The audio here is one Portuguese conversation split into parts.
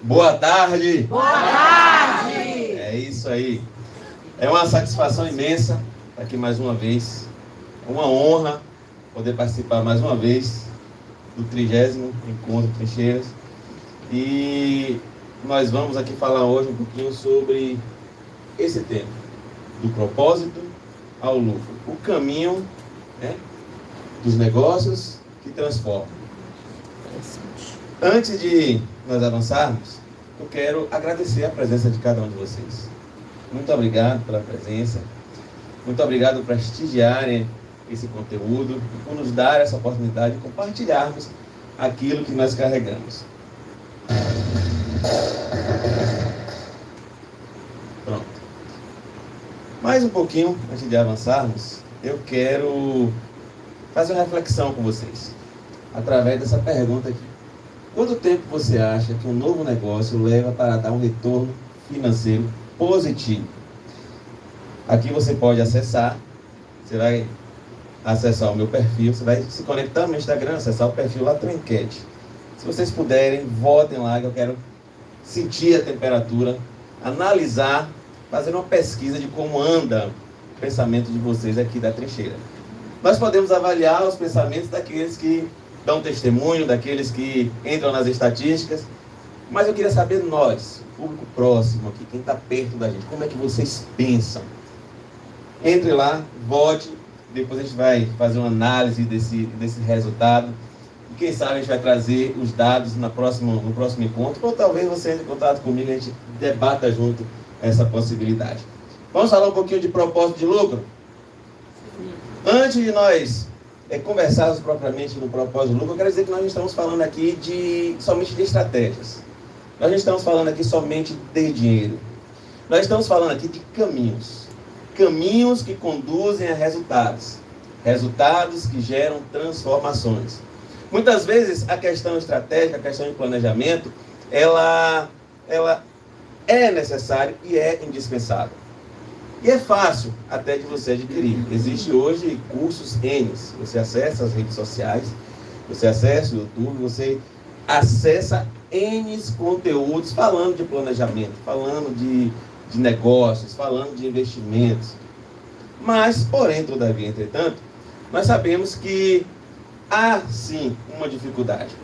Boa tarde! Boa tarde! É isso aí. É uma satisfação imensa estar aqui mais uma vez. É uma honra poder participar mais uma vez do 30º Encontro Trincheiras. E nós vamos aqui falar hoje um pouquinho sobre esse tema, do propósito ao lucro. O caminho, né, dos negócios que transformam. Antes de nós avançarmos, eu quero agradecer a presença de cada um de vocês. Muito obrigado pela presença. Muito obrigado por prestigiarem esse conteúdo e por nos dar essa oportunidade de compartilharmos aquilo que nós carregamos. Pronto. Mais um pouquinho, antes de avançarmos, eu quero fazer uma reflexão com vocês, através dessa pergunta aqui. Quanto tempo você acha que um novo negócio leva para dar um retorno financeiro positivo? Aqui você pode acessar, você vai acessar o meu perfil, você vai se conectar no meu Instagram, acessar o perfil lá, tem uma enquete. Se vocês puderem, votem lá, que eu quero sentir a temperatura, analisar, fazer uma pesquisa de como anda o pensamento de vocês aqui da trincheira. Nós podemos avaliar os pensamentos daqueles que dão testemunho, daqueles que entram nas estatísticas, mas eu queria saber nós, público próximo aqui, quem está perto da gente, como é que vocês pensam? Entre lá, vote, depois a gente vai fazer uma análise desse resultado, e quem sabe a gente vai trazer os dados no próximo encontro, ou talvez você entre em contato comigo e a gente debata junto essa possibilidade. Vamos falar um pouquinho de propósito de lucro? Antes de nós conversarmos propriamente no propósito de lucro, eu quero dizer que nós não estamos falando aqui somente de estratégias. Nós não estamos falando aqui somente de dinheiro. Nós estamos falando aqui de caminhos. Caminhos que conduzem a resultados. Resultados que geram transformações. Muitas vezes a questão estratégica, a questão de planejamento, ela é necessária e é indispensável. E é fácil até de você adquirir. Existe hoje cursos N. Você acessa as redes sociais, você acessa o YouTube, você acessa N conteúdos falando de planejamento, falando de negócios, falando de investimentos. Mas, porém, todavia, entretanto, nós sabemos que há sim uma dificuldade.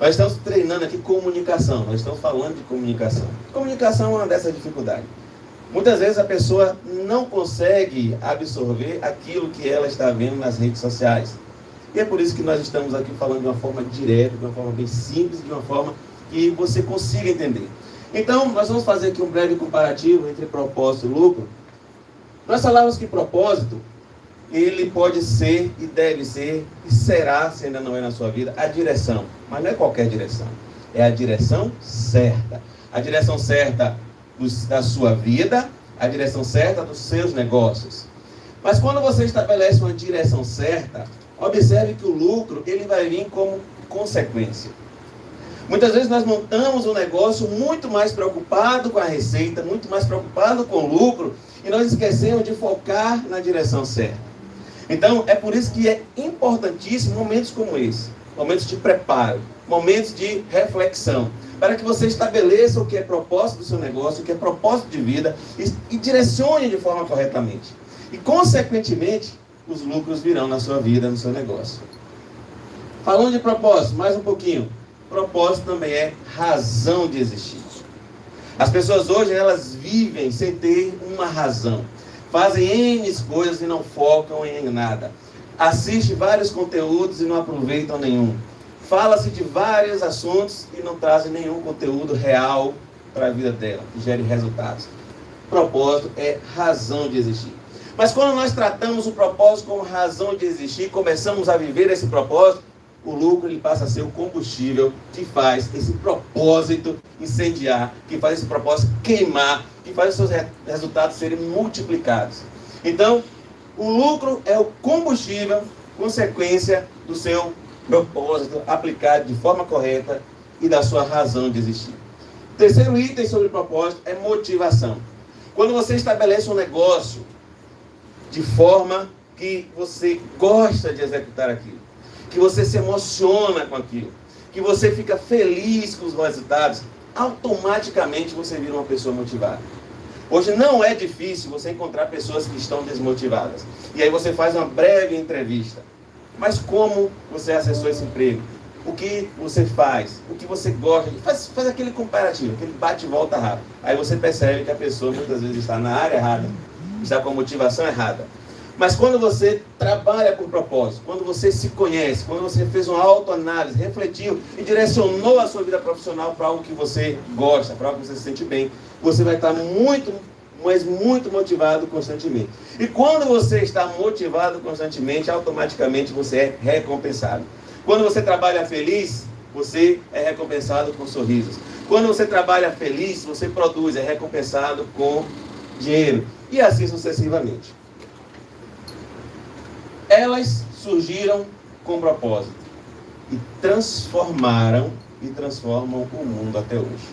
Nós estamos treinando aqui comunicação, nós estamos falando de comunicação. Comunicação é uma dessas dificuldades. Muitas vezes a pessoa não consegue absorver aquilo que ela está vendo nas redes sociais. E é por isso que nós estamos aqui falando de uma forma direta, de uma forma bem simples, de uma forma que você consiga entender. Então, nós vamos fazer aqui um breve comparativo entre propósito e lucro. Nós falamos que propósito, ele pode ser e deve ser, e será, se ainda não é na sua vida, a direção. Mas não é qualquer direção. É a direção certa. A direção certa da sua vida, a direção certa dos seus negócios. Mas quando você estabelece uma direção certa, observe que o lucro ele vai vir como consequência. Muitas vezes nós montamos um negócio muito mais preocupado com a receita, muito mais preocupado com o lucro, e nós esquecemos de focar na direção certa. Então, é por isso que é importantíssimo momentos como esse, momentos de preparo, momentos de reflexão, para que você estabeleça o que é propósito do seu negócio, o que é propósito de vida, e direcione de forma corretamente. E, consequentemente, os lucros virão na sua vida, no seu negócio. Falando de propósito, mais um pouquinho. Propósito também é razão de existir. As pessoas hoje, elas vivem sem ter uma razão. Fazem N coisas e não focam em nada. Assistem vários conteúdos e não aproveitam nenhum. Fala-se de vários assuntos e não trazem nenhum conteúdo real para a vida dela, que gere resultados. Propósito é razão de existir. Mas quando nós tratamos o propósito como razão de existir, começamos a viver esse propósito, o lucro ele passa a ser o combustível que faz esse propósito incendiar, que faz esse propósito queimar, que faz os seus resultados serem multiplicados. Então, o lucro é o combustível, consequência do seu propósito aplicado de forma correta e da sua razão de existir. O terceiro item sobre propósito é motivação. Quando você estabelece um negócio de forma que você gosta de executar aquilo, que você se emociona com aquilo, que você fica feliz com os resultados, automaticamente você vira uma pessoa motivada. Hoje não é difícil você encontrar pessoas que estão desmotivadas. E aí você faz uma breve entrevista. Mas como você acessou esse emprego? O que você faz? O que você gosta? Faz aquele comparativo, aquele bate e volta rápido. Aí você percebe que a pessoa muitas vezes está na área errada, está com a motivação errada. Mas quando você trabalha com propósito, quando você se conhece, quando você fez uma autoanálise, refletiu e direcionou a sua vida profissional para algo que você gosta, para algo que você se sente bem, você vai estar muito motivado constantemente. E quando você está motivado constantemente, automaticamente você é recompensado. Quando você trabalha feliz, você é recompensado com sorrisos. Quando você trabalha feliz, você produz, é recompensado com dinheiro. E assim sucessivamente. Elas surgiram com propósito e transformaram e transformam o mundo até hoje.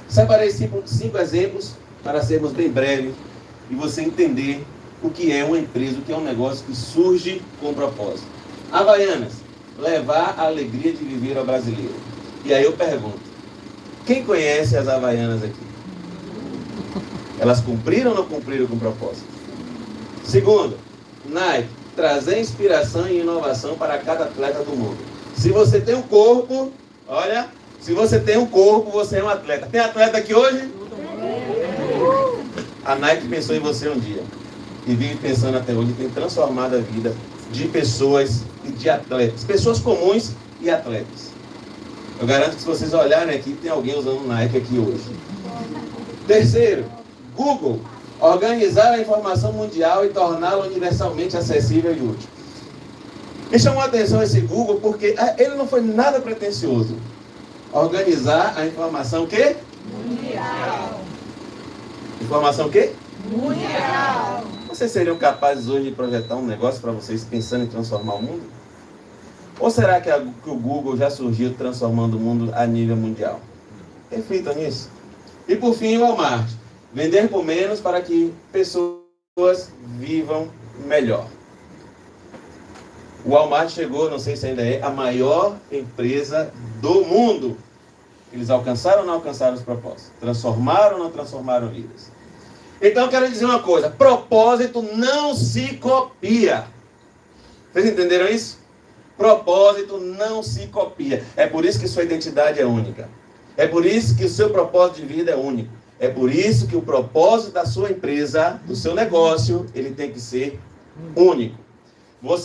Separei 5 exemplos para sermos bem breves e você entender o que é uma empresa, o que é um negócio que surge com propósito. Havaianas, levar a alegria de viver ao brasileiro. E aí eu pergunto, quem conhece as Havaianas aqui? Elas cumpriram ou não cumpriram com propósito? Segundo, Nike, trazer inspiração e inovação para cada atleta do mundo. Se você tem um corpo, olha, se você tem um corpo, você é um atleta. Tem atleta aqui hoje? A Nike pensou em você um dia e vive pensando até hoje, tem transformado a vida de pessoas e de atletas, pessoas comuns e atletas. Eu garanto que se vocês olharem aqui, tem alguém usando Nike aqui hoje. Terceiro, Google, organizar a informação mundial e torná-la universalmente acessível e útil. Me chamou a atenção esse Google porque ele não foi nada pretensioso. Organizar a informação que? Mundial. Informação que? Mundial. Vocês seriam capazes hoje de projetar um negócio para vocês pensando em transformar o mundo? Ou será que o Google já surgiu transformando o mundo a nível mundial? Reflitam nisso. E por fim, o Walmart. Vender por menos para que pessoas vivam melhor. O Walmart chegou, não sei se ainda é, a maior empresa do mundo. Eles alcançaram ou não alcançaram os propósitos? Transformaram ou não transformaram vidas? Então eu quero dizer uma coisa, propósito não se copia. Vocês entenderam isso? Propósito não se copia. É por isso que sua identidade é única. É por isso que o seu propósito de vida é único. É por isso que o propósito da sua empresa, do seu negócio, ele tem que ser único.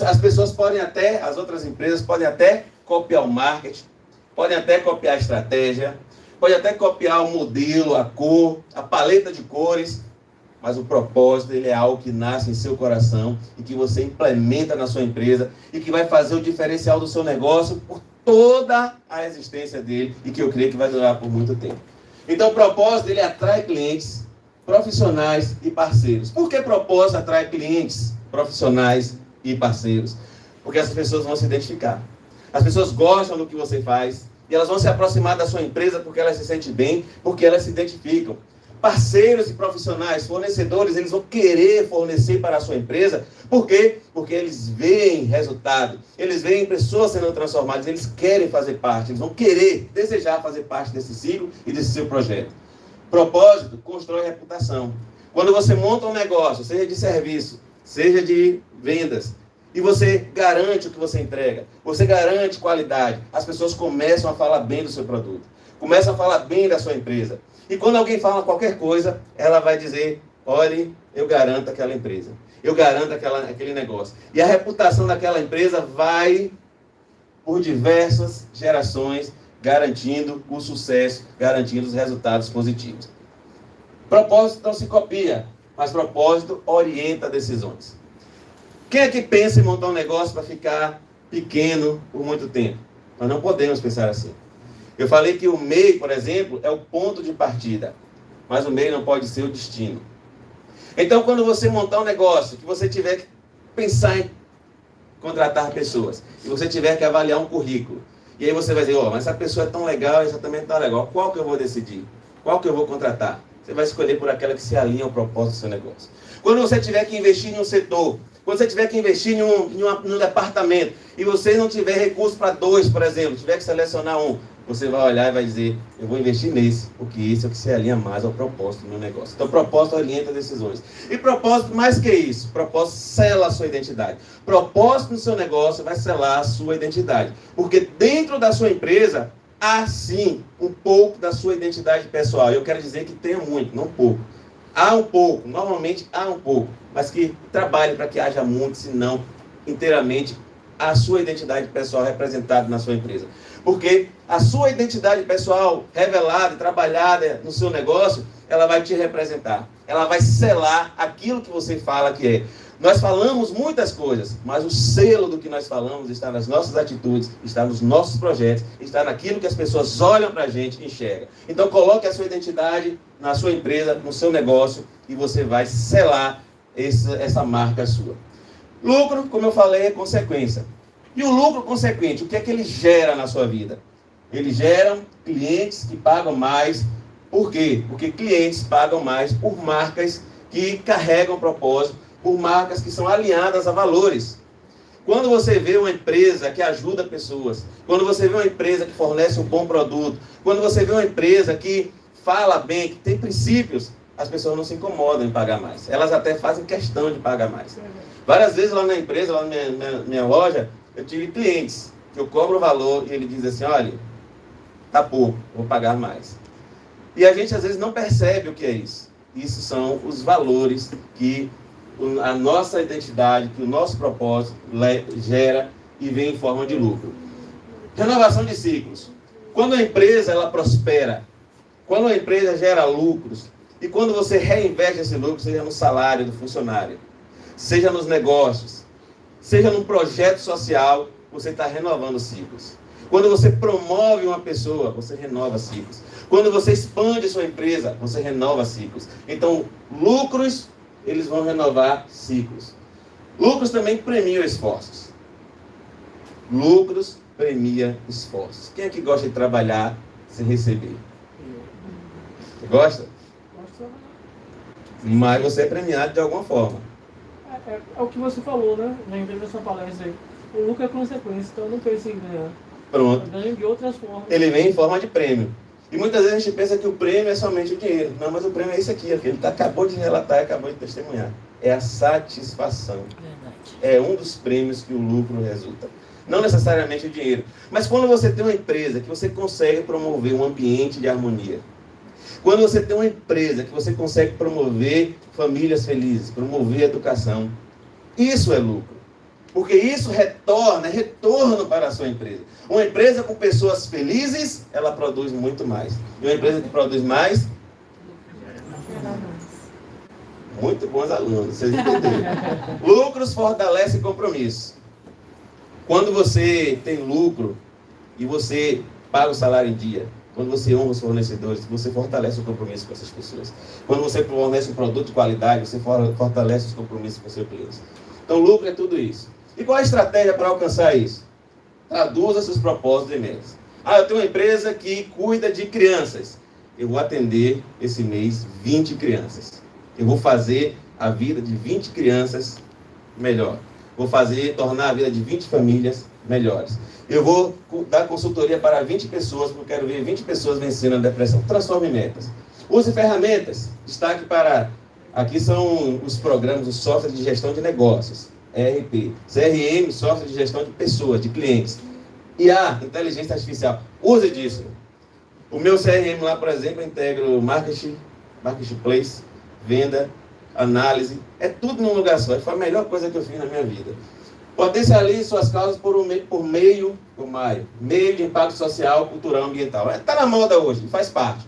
As pessoas podem até, as outras empresas podem até copiar o marketing, podem até copiar a estratégia, podem até copiar o modelo, a cor, a paleta de cores, mas o propósito ele é algo que nasce em seu coração e que você implementa na sua empresa e que vai fazer o diferencial do seu negócio por toda a existência dele e que eu creio que vai durar por muito tempo. Então o propósito ele atrai clientes, profissionais e parceiros. Por que propósito atrai clientes, profissionais e parceiros? Porque essas pessoas vão se identificar. As pessoas gostam do que você faz e elas vão se aproximar da sua empresa porque elas se sentem bem, porque elas se identificam. Parceiros e profissionais, fornecedores, eles vão querer fornecer para a sua empresa. Por quê? Porque eles veem resultado, eles veem pessoas sendo transformadas, eles querem fazer parte, eles vão querer, desejar fazer parte desse ciclo e desse seu projeto. Propósito constrói reputação. Quando você monta um negócio, seja de serviço, seja de vendas, e você garante o que você entrega, você garante qualidade, as pessoas começam a falar bem do seu produto, começam a falar bem da sua empresa. E quando alguém fala qualquer coisa, ela vai dizer, olhe, eu garanto aquela empresa. Eu garanto aquele negócio. E a reputação daquela empresa vai por diversas gerações, garantindo o sucesso, garantindo os resultados positivos. Propósito não se copia, mas propósito orienta decisões. Quem é que pensa em montar um negócio para ficar pequeno por muito tempo? Nós não podemos pensar assim. Eu falei que o MEI, por exemplo, é o ponto de partida, mas o MEI não pode ser o destino. Então, quando você montar um negócio, que você tiver que pensar em contratar pessoas, e você tiver que avaliar um currículo, e aí você vai dizer, mas essa pessoa é tão legal, essa também é tão legal, qual que eu vou decidir? Qual que eu vou contratar? Você vai escolher por aquela que se alinha ao propósito do seu negócio. Quando você tiver que investir em um setor, quando você tiver que investir em um departamento, e você não tiver recurso para 2, por exemplo, tiver que selecionar um, você vai olhar e vai dizer, eu vou investir nesse, porque esse é o que se alinha mais ao propósito do meu negócio. Então, propósito orienta decisões. E propósito, mais que isso, propósito sela a sua identidade. Propósito no seu negócio vai selar a sua identidade. Porque dentro da sua empresa, há sim um pouco da sua identidade pessoal. Eu quero dizer que tenha muito, não pouco. Há um pouco, normalmente há um pouco, mas que trabalhe para que haja muito, se não inteiramente a sua identidade pessoal representada na sua empresa. Porque a sua identidade pessoal revelada e trabalhada no seu negócio, ela vai te representar. Ela vai selar aquilo que você fala que é. Nós falamos muitas coisas, mas o selo do que nós falamos está nas nossas atitudes, está nos nossos projetos, está naquilo que as pessoas olham para a gente e enxergam. Então coloque a sua identidade na sua empresa, no seu negócio, e você vai selar essa marca sua. Lucro, como eu falei, é consequência. E o lucro consequente, o que é que ele gera na sua vida? Ele gera clientes que pagam mais. Por quê? Porque clientes pagam mais por marcas que carregam propósito, por marcas que são alinhadas a valores. Quando você vê uma empresa que ajuda pessoas, quando você vê uma empresa que fornece um bom produto, quando você vê uma empresa que fala bem, que tem princípios, as pessoas não se incomodam em pagar mais. Elas até fazem questão de pagar mais. Várias vezes lá na empresa, lá na minha loja, eu tive clientes que eu cobro o valor e ele diz assim, olha, tá pouco, vou pagar mais. E a gente às vezes não percebe o que é isso. Isso são os valores que a nossa identidade, que o nosso propósito gera e vem em forma de lucro. Renovação de ciclos. Quando a empresa ela prospera, quando a empresa gera lucros, e quando você reinveste esse lucro, seja no salário do funcionário, seja nos negócios, seja num projeto social, você está renovando ciclos. Quando você promove uma pessoa, você renova ciclos. Quando você expande sua empresa, você renova ciclos. Então, lucros, eles vão renovar ciclos. Lucros também premiam esforços. Lucros premia esforços. Quem é que gosta de trabalhar sem receber? Você gosta? Mas você é premiado de alguma forma. É o que você falou, né? Na sua palestra aí. O lucro é consequência, então eu não penso em ganhar. Pronto. Eu ganho de outras formas. Ele vem em forma de prêmio. E muitas vezes a gente pensa que o prêmio é somente o dinheiro. Não, mas o prêmio é isso aqui, ó, que ele acabou de relatar e acabou de testemunhar. É a satisfação. Verdade. É um dos prêmios que o lucro resulta. Não necessariamente o dinheiro. Mas quando você tem uma empresa que você consegue promover um ambiente de harmonia, quando você tem uma empresa que você consegue promover famílias felizes, promover educação, isso é lucro. Porque isso retorno para a sua empresa. Uma empresa com pessoas felizes, ela produz muito mais. E uma empresa que produz mais, muito bons alunos, vocês entenderam. Lucros fortalecem compromisso. Quando você tem lucro e você paga o salário em dia, quando você honra os fornecedores, você fortalece o compromisso com essas pessoas. Quando você fornece um produto de qualidade, você fortalece os compromissos com o seu cliente. Então, lucro é tudo isso. E qual a estratégia para alcançar isso? Traduza seus propósitos em metas. Eu tenho uma empresa que cuida de crianças. Eu vou atender esse mês 20 crianças. Eu vou fazer a vida de 20 crianças melhor. Vou tornar a vida de 20 famílias melhores. Eu vou dar consultoria para 20 pessoas, porque eu quero ver 20 pessoas vencendo a depressão. Transforme metas. Use ferramentas. Destaque para... Aqui são os programas, os softwares de gestão de negócios. ERP. CRM, software de gestão de pessoas, de clientes. IA, inteligência artificial. Use disso. O meu CRM lá, por exemplo, eu integro marketplace, venda, análise. É tudo num lugar só. Foi a melhor coisa que eu fiz na minha vida. Potencialize suas causas por meio de impacto social, cultural, ambiental. Está na moda hoje, faz parte.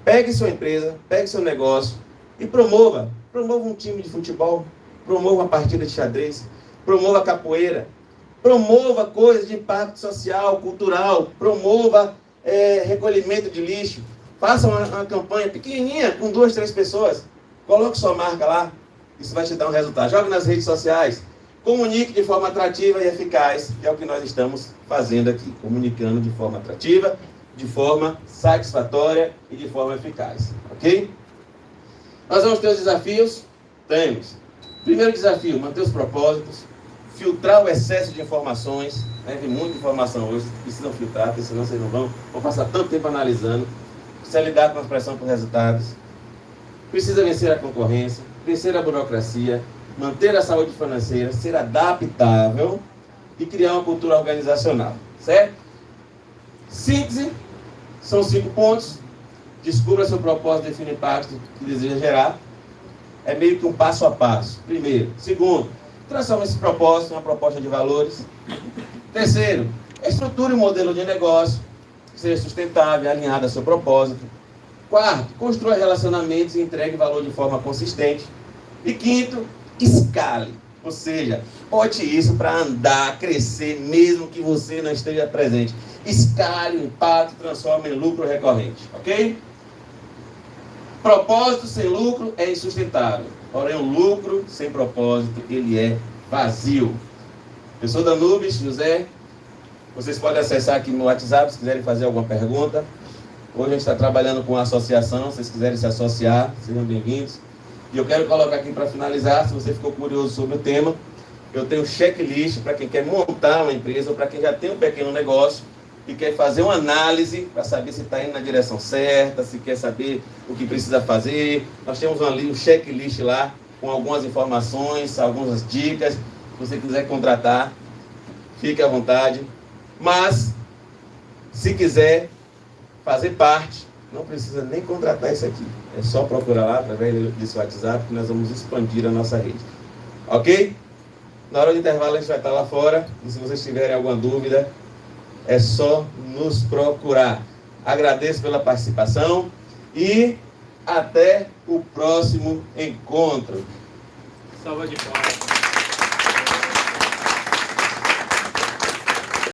Pegue sua empresa, pegue seu negócio e promova. Promova um time de futebol, promova uma partida de xadrez, promova capoeira, promova coisas de impacto social, cultural, promova recolhimento de lixo. Faça uma campanha pequenininha com 2, 3 pessoas. Coloque sua marca lá, isso vai te dar um resultado. Jogue nas redes sociais. Comunique de forma atrativa e eficaz, que é o que nós estamos fazendo aqui. Comunicando de forma atrativa, de forma satisfatória e de forma eficaz. Ok? Nós vamos ter os desafios? Temos. Primeiro desafio, manter os propósitos. filtrar o excesso de informações, né? Tem muita informação hoje, precisam filtrar, porque senão vocês não vão passar tanto tempo analisando. Precisa lidar com a pressão por resultados, precisa vencer a concorrência, vencer a burocracia, manter a saúde financeira, ser adaptável e criar uma cultura organizacional, certo? Síntese, são 5 pontos. Descubra seu propósito, define o impacto que deseja gerar. É meio que um passo a passo. Primeiro. Segundo, transforma esse propósito em uma proposta de valores. Terceiro, estruture um modelo de negócio que seja sustentável, alinhado ao seu propósito. Quarto, construa relacionamentos e entregue valor de forma consistente. E quinto, escale. Ou seja, bote isso para andar, crescer, mesmo que você não esteja presente. Escale o impacto, transforma em lucro recorrente. Ok? Propósito sem lucro é insustentável. Porém, um lucro sem propósito, ele é vazio. Eu sou Danubis, José. Vocês podem acessar aqui no WhatsApp se quiserem fazer alguma pergunta. Hoje a gente está trabalhando com uma associação. Se vocês quiserem se associar, sejam bem-vindos. E eu quero colocar aqui para finalizar, se você ficou curioso sobre o tema, eu tenho checklist para quem quer montar uma empresa ou para quem já tem um pequeno negócio e quer fazer uma análise para saber se está indo na direção certa, se quer saber o que precisa fazer. Nós temos um checklist lá com algumas informações, algumas dicas. Se você quiser contratar, fique à vontade. Mas, se quiser fazer parte, não precisa nem contratar isso aqui. É só procurar lá através desse WhatsApp que nós vamos expandir a nossa rede. Ok? Na hora do intervalo a gente vai estar lá fora. E se vocês tiverem alguma dúvida, é só nos procurar. Agradeço pela participação e até o próximo encontro. Salva de palmas.